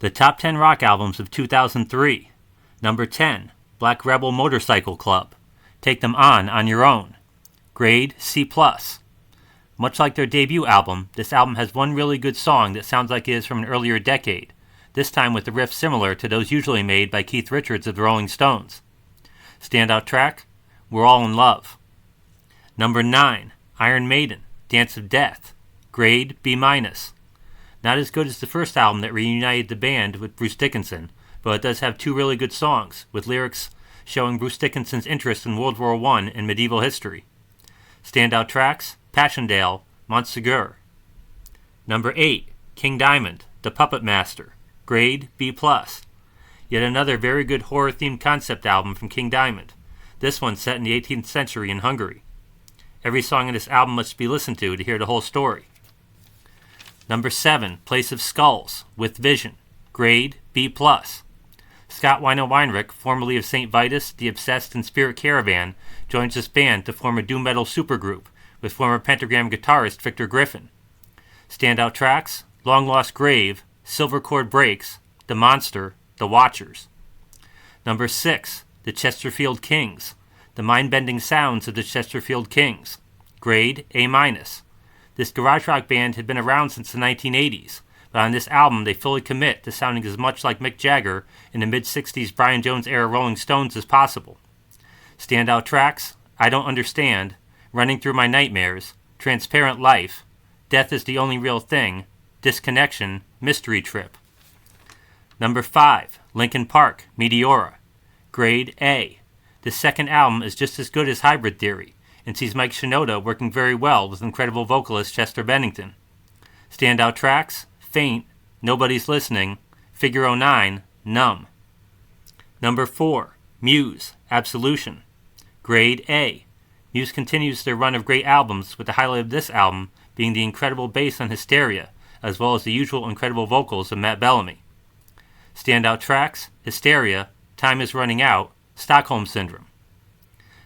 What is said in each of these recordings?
The top 10 rock albums of 2003. Number 10, Black Rebel Motorcycle Club. Take Them On Your Own. Grade C+. Much like their debut album, this album has one really good song that sounds like it is from an earlier decade, this time with a riff similar to those usually made by Keith Richards of the Rolling Stones. Standout track, We're All in Love. Number 9, Iron Maiden, Dance of Death. Grade B-. Not as good as the first album that reunited the band with Bruce Dickinson, but it does have two really good songs, with lyrics showing Bruce Dickinson's interest in World War I and medieval history. Standout tracks, Passchendaele, Montsegur. Number 8, King Diamond, The Puppet Master. Grade B+. Yet another very good horror-themed concept album from King Diamond. This one set in the 18th century in Hungary. Every song in this album must be listened to hear the whole story. Number 7, Place of Skulls, With Vision. Grade B+. Scott Weinrich, formerly of St. Vitus, The Obsessed, and Spirit Caravan, joins this band to form a doom metal supergroup with former Pentagram guitarist Victor Griffin. Standout tracks, Long Lost Grave, Silver Cord Breaks, The Monster, The Watchers. Number 6, The Chesterfield Kings, The Mind-Bending Sounds of the Chesterfield Kings. Grade A-. This garage rock band had been around since the 1980s, but on this album they fully commit to sounding as much like Mick Jagger in the mid-60s Brian Jones-era Rolling Stones as possible. Standout tracks, I Don't Understand, Running Through My Nightmares, Transparent Life, Death is the Only Real Thing, Disconnection, Mystery Trip. Number 5, Linkin Park, Meteora. Grade A. This second album is just as good as Hybrid Theory, and sees Mike Shinoda working very well with incredible vocalist Chester Bennington. Standout tracks, Faint, Nobody's Listening, Figure 09, Numb. Number 4, Muse Absolution. Grade A. Muse continues their run of great albums, with the highlight of this album being the incredible bass on Hysteria, as well as the usual incredible vocals of Matt Bellamy. Standout tracks, Hysteria, Time is Running Out, Stockholm Syndrome.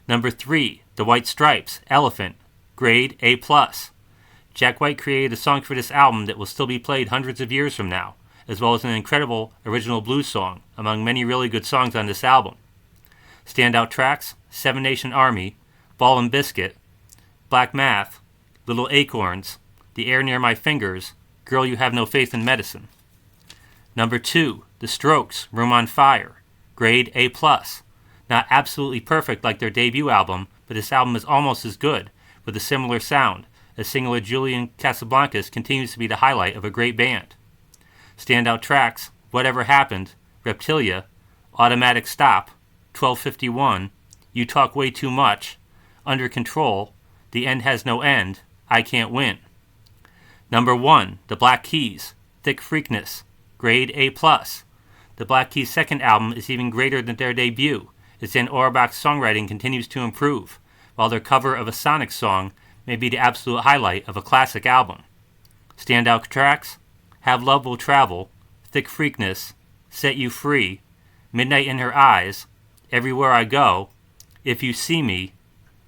Number 3, The White Stripes, Elephant. Grade A+. Jack White created a song for this album that will still be played hundreds of years from now, as well as an incredible original blues song, among many really good songs on this album. Standout tracks, Seven Nation Army, Ball and Biscuit, Black Math, Little Acorns, The Air Near My Fingers, Girl You Have No Faith in Medicine. Number 2, The Strokes, Room on Fire. Grade A+. Not absolutely perfect like their debut album, but this album is almost as good, with a similar sound, as singer Julian Casablancas continues to be the highlight of a great band. Standout tracks, Whatever Happened, Reptilia, Automatic Stop, 1251, You Talk Way Too Much, Under Control, The End Has No End, I Can't Win. Number 1, The Black Keys, Thick Freakness. Grade A+. The Black Keys' second album is even greater than their debut, as Dan Auerbach's songwriting continues to improve, while their cover of a Sonic song may be the absolute highlight of a classic album. Standout tracks, Have Love Will Travel, Thick Freakness, Set You Free, Midnight in Her Eyes, Everywhere I Go, If You See Me,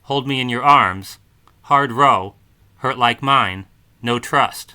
Hold Me in Your Arms, Hard Row, Hurt Like Mine, No Trust.